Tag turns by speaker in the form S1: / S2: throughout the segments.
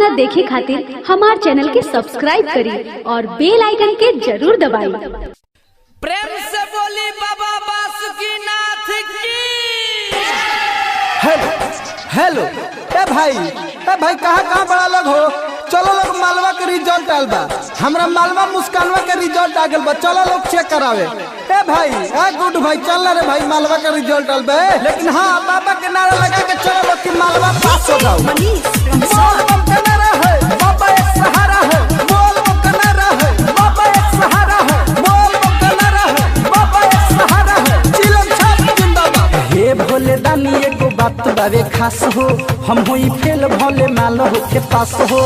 S1: गाना देखे खातिर हमार चैनल के सब्सक्राइब करी और बेल आइकन के जरूर दबाई।
S2: प्रेम से बोली बाबा बासुकीनाथ की।
S3: हेलो ए भाई कहाँ बड़ा लोग हो? चलो लोग मालवा के रिजल्ट आल बा। हमरा मालवा मुस्कानवा के रिजल्ट आ गल बा, चलो लोग चेक करावे। ए भाई गुड भाई चल रे भाई, मालवा का रिजल्ट आल बा। लेकिन हाँ बाबा के नारा लगा के चलो लोग कि मालवा पास हो जाओ। बोल बम का नारा है, बाबा एक सहारा है। बोल बम का नारा है, बाबा एक सहारा है। बोल बम का नारा है, बाबा एक सहारा है। चिलम छाप जिंदाबाद। हे भोले दानी एगो बात बावे खास हो, हम होई फेल भोले माल हो के पास हो।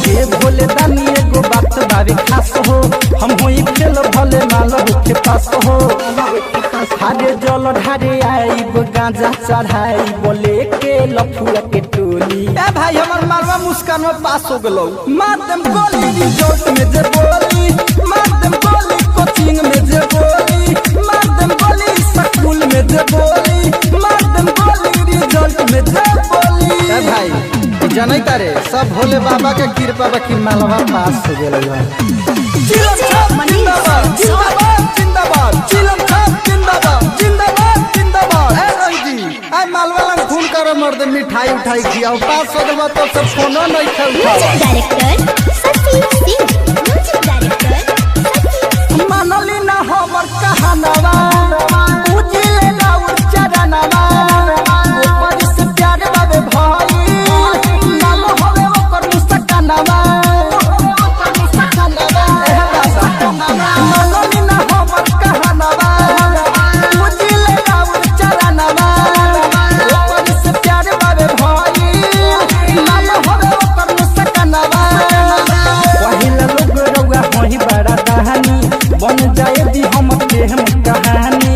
S3: हे भोले दानी एगो बात बावे खास हो, हम होई फेल भोले माल हो के पास हो। हारे जल ढारे आई गांजा चढ़ाई बोले के लफुआ के टोली। ए भाई हमर मालवा मुस्कान में पास हो गलो। मार देम गोली रिजल्ट में जे बोली, मार देम गोली कोचिंग में जे बोली, मार देम गोली स्कूल में जे बोली, मार देम गोली रिजल्ट में जे बोली। ए भाई जानै तारे सब भोले बाबा के कृपा बा कि मालवा पास हो गेलै बा। चिलम छाप जिंदाबाद जिंदाबाद जिंदाबाद। चिलम छाप जिंदाबाद जिंदाबाद जिंदाबाद। ए रंजी आई मालवा लंग खून कर मर्द मिठाई उठाई खियाओ। पास हो गल तो सब फोनो नहीं खेलता।
S4: डायरेक्टर सती सिंह, म्यूजिक डायरेक्टर
S3: मानली ना हमर कहानवा, उजिले ना उच्चारणवा। ऊपर से प्यार बाबे भाई, नाम होवे ओकर मुस्कानवा। मानली ना हमर कहानवा, उजिले ना उच्चारणवा। ऊपर से प्यार बाबे भाई, नाम होवे ओकर मुस्कानवा। पहिला लोग रउआ होई बड़ा कहानी, बन जाए दी हम कहानी।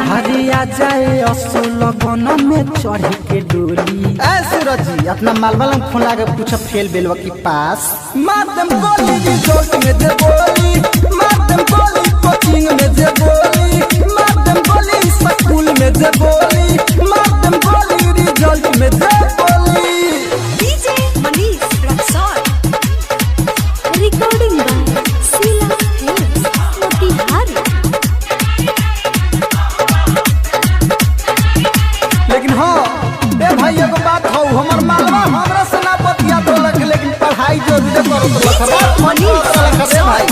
S3: हरिया जाए असुल लगन में चढ़ के डोली। ऐ सूरज जी अपना मालवा लंग फोन लगा के पूछो फेल बेलवा की पास। मार देम गोली रिजल्ट में जे बोली, मार देम गोली कोचिंग में जे बोली, मार देम गोली स्कूल में जे बोली, मार देम गोली रिजल्ट में जे बोली।
S4: DJ Manish Raxaul, recording by Sheela films, Motihari.
S3: लेकिन हाँ ए भाई एगो बात हो, हमर मालवा हमरा से ना बतिया तो लेकिन पढ़ाई जरूर करो तो लखरे भाई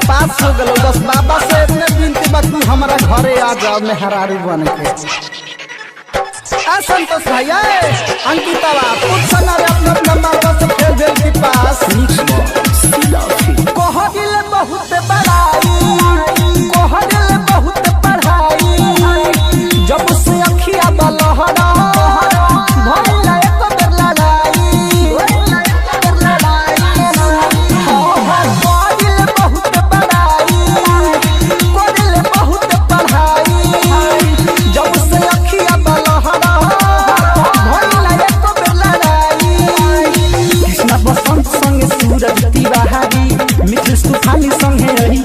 S3: पास हो गलो। बस बाबा से इतने विनती बा तू हमारा घरे आ जाओ मेहरारू बन के। संतोष भैया अंकितवा पूछ ना रे अपना मालवा से खेल भेल की पास। कह दिल बहुत बड़ाई, कह दिल बहुत पढ़ाई। जब से अखिया बलहरा भइला एक बेर लड़ाई। कह दिल बहुत बड़ाई, कह दिल बहुत पढ़ाई। जब से अखिया बलहरा भइला एक बेर लड़ाई। कृष्णा बसंत संगे सूरज तिवारी, मिथिलेश तूफानी संगे रही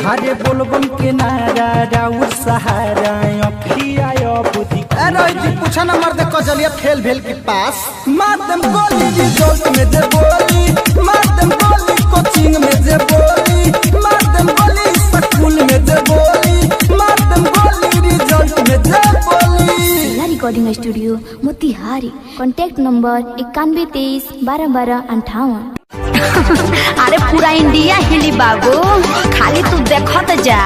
S3: हरे बोलबम के नारा राउर सहारा अखिया बुद्धि। ए रोहित पूछा ना मर्द कजलिया फेल भेल की पास। मार देम गोली रिजल्ट में जे बोली, मार देम गोली कोचिंग में जे बोली, मार देम गोली स्कूल में जे बोली, मार देम गोली रिजल्ट में जे बोली।
S1: जिला recording studio Motihari. Contact number 91 23 12 12 58।
S4: अरे पूरा इंडिया हिली बाबू, खाली तू देखत जा।